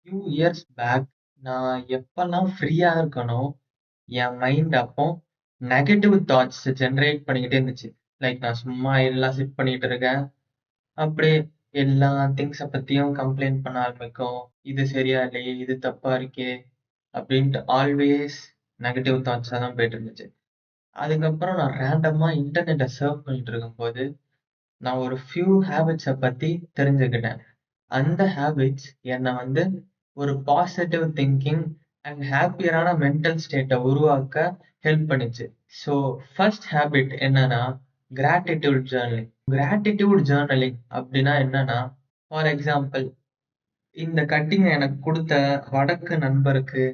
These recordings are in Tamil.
ஃபியூ இயர்ஸ் பேக் நான் எப்பல்லாம் ஃப்ரீயா இருக்கனோ, என் மைண்ட் அப்போ நெகட்டிவ் தாட்ஸ் ஜெனரேட் பண்ணிக்கிட்டே இருந்துச்சு. லைக் நான் சும்மா எல்லாம் சிட் பண்ணிட்டு இருக்கேன். அப்படியே எல்லா திங்ஸ பத்தியும் கம்ப்ளைண்ட் பண்ண ஆரம்பிக்கும். இது சரியா இல்லையே, இது தப்பா இருக்கே அப்படின்ட்டு ஆல்வேஸ் நெகட்டிவ் தாட்ஸா தான் போயிட்டு இருந்துச்சு. அதுக்கப்புறம் நான் ரேண்டமா இன்டர்நெட்ட சர்ஃப் பண்ணிட்டு இருக்கும்போது, நான் ஒரு ஃபியூ ஹேபிட்ஸ பத்தி தெரிஞ்சுக்கிட்டேன். அந்த ஹேபிட்ஸ் என்ன வந்து ஒரு பாசிட்டிவ் திங்கிங் அண்ட் ஹாப்பியரான மென்டல் ஸ்டேட்ட உருவாக்க ஹெல்ப் பண்ணுச்சு. ஸோ ஃபர்ஸ்ட் ஹேபிட் என்னன்னா கிராட்டிடியூட் ஜர்னலிங். கிராட்டிடியூட் ஜர்னலிங் அப்படின்னா என்னன்னா, ஃபார் எக்ஸாம்பிள், இந்த கட்டிங் எனக்கு கொடுத்த வடக்கு நண்பருக்கு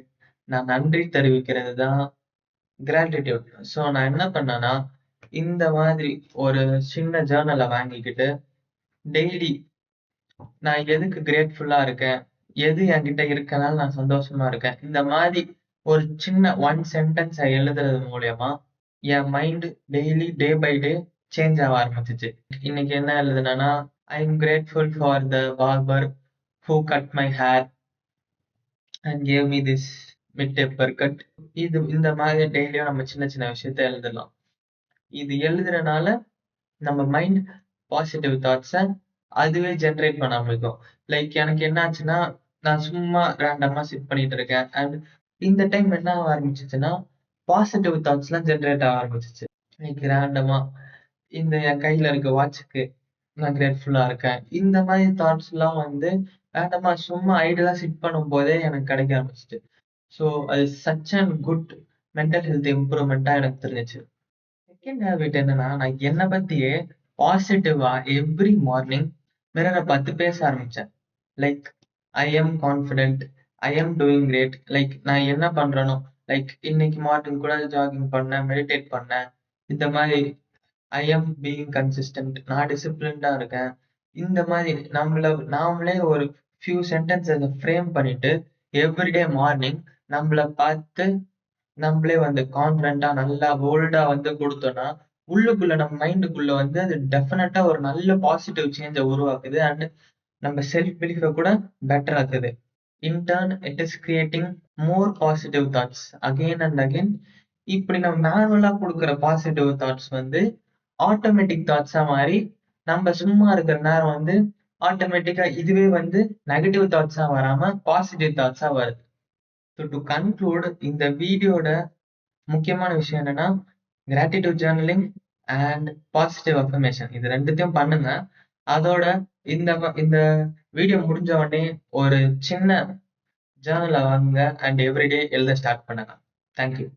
நான் நன்றி தெரிவிக்கிறது தான் கிராட்டிடியூட். ஸோ நான் என்ன பண்ணேன்னா, இந்த மாதிரி ஒரு சின்ன ஜர்னலை வாங்கிக்கிட்டு டெய்லி நான் எதுக்கு கிரேட்ஃபுல்லா இருக்கேன், எது என்கிட்ட இருக்கனால நான் சந்தோஷமா இருக்கேன், இந்த மாதிரி ஒரு சின்ன ஒன் சென்டென்ஸை எழுதுறது மூலியமா என் mind daily day by day change ஆக ஆரம்பிச்சிச்சு. இன்னைக்கு என்ன எழுதுனேன்னா, I am grateful for the barber who cut my hair and gave me this mid taper cut. இந்த மாதிரி டெய்லியும் நம்ம சின்ன சின்ன விஷயத்த எழுதலாம். இது எழுதுறனால நம்ம மைண்ட் பாசிட்டிவ் தாட்ஸை அதுவே ஜென்ரேட் பண்ண ஆரம்பிக்கும். லைக் எனக்கு என்ன ஆச்சுன்னா, நான் சும்மா ரேண்டமா சிட் பண்ணிட்டு இருக்கேன் அண்ட் இந்த டைம் என்ன ஆக ஆரம்பிச்சிச்சுன்னா, பாசிட்டிவ் தாட்ஸ்லாம் ஜென்ரேட் ஆக ஆரம்பிச்சிச்சு. லைக் ரேண்டமா இந்த என் கையில இருக்க வாட்சுக்கு நான் கிரேட்ஃபுல்லா இருக்கேன். இந்த மாதிரி தாட்ஸ் எல்லாம் வந்து ரேண்டமா சும்மா ஐடியலா சிட் பண்ணும் போதே எனக்கு கிடைக்க ஆரம்பிச்சிச்சு. ஸோ அது such and good mental health இம்ப்ரூவ்மெண்ட்டா எனக்கு தெரிஞ்சுச்சு. செகண்ட் ஹேபிட் என்னன்னா, நான் என்னை பத்தியே பாசிட்டிவா எவ்ரி மார்னிங் மிரரை பார்த்து பேச ஆரம்பிச்சேன். Like I am confident, I am doing great. Like நான் என்ன பண்றேனோ, லைக் இன்னைக்கு மார்னிங் கூட ஜாகிங் பண்ணேன், மெடிடேட் பண்ணேன். இந்த மாதிரி ஐ எம் பீயிங் கன்சிஸ்டன்ட், நான் டிசிப்ளின்டா இருக்கேன். இந்த மாதிரி நாமளே ஒரு ஃபியூ சென்டென்ஸை ஃப்ரேம் பண்ணிட்டு எவ்ரிடே மார்னிங் நம்மள பார்த்து நம்மளே வந்து கான்ஃபிடென்ட்டா நல்லா போல்டா வந்து கொடுத்தோம்னா, உள்ளுக்குள்ள நம்ம மைண்டுக்குள்ள வந்து அது டெஃபினட்டா ஒரு நல்ல பாசிட்டிவ் சேஞ்ச உருவாக்குது அண்ட் நம்ம செல்ஃப் பிலீஃப கூட பெட்டர் ஆக்குது. In turn it is creating more positive thoughts again and again. இப்படி நம்ம மேனுவலா கொடுக்குற பாசிட்டிவ் தாட்ஸ் வந்து ஆட்டோமேட்டிக் தாட்ஸா மாறி நம்ம சும்மா இருக்கிற நேரம் வந்து ஆட்டோமேட்டிக்கா இதுவே வந்து நெகட்டிவ் தாட்ஸா வராம பாசிட்டிவ் தாட்ஸா வருது. ஸோ டு கன்க்ளூட், இந்த வீடியோட முக்கியமான விஷயம் என்னன்னா, gratitude journaling and positive affirmation இது ரெண்டுத்தையும் பண்ணுங்க. அதோட இந்த இந்த வீடியோ முடிஞ்ச உடனே ஒரு சின்ன ஜேர்னலை வாங்குங்க அண்ட் எவ்ரிடே எழுத ஸ்டார்ட் பண்ணுங்க. தேங்க்யூ.